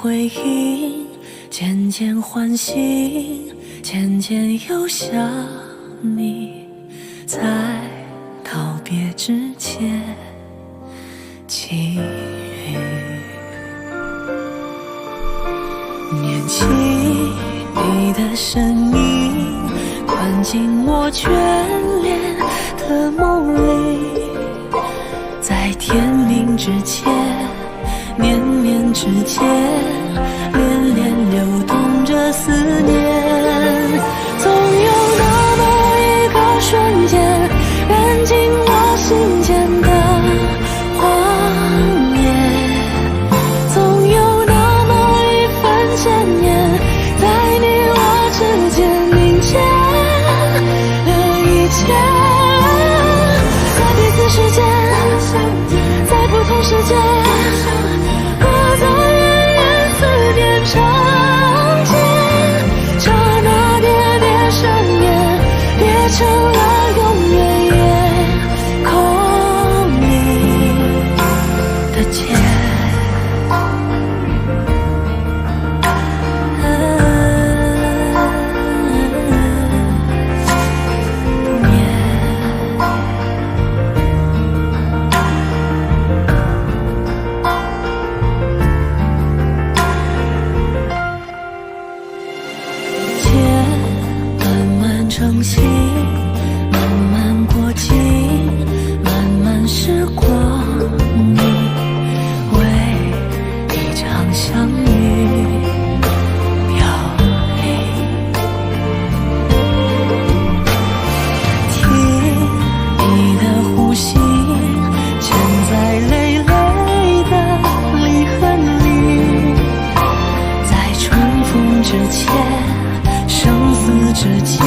回忆，渐渐唤醒，渐渐又想你，在告别之前寄语。念起你的身影，灌进我眷恋的梦里，在天明之前，绵绵之间，恋恋流动着思念。总有那么一个瞬间，燃尽我心间的荒野，总有那么一份牵念，在你我之间凝结了一切。在彼此世界，在不同世界，我在远远思念长街，刹那叠叠想念，变成了永远夜空里的劫。成型，慢慢过境，慢慢时光里，为一场相遇飘零。听你的呼吸，嵌在累累的离恨里，在重逢之前，生死之间。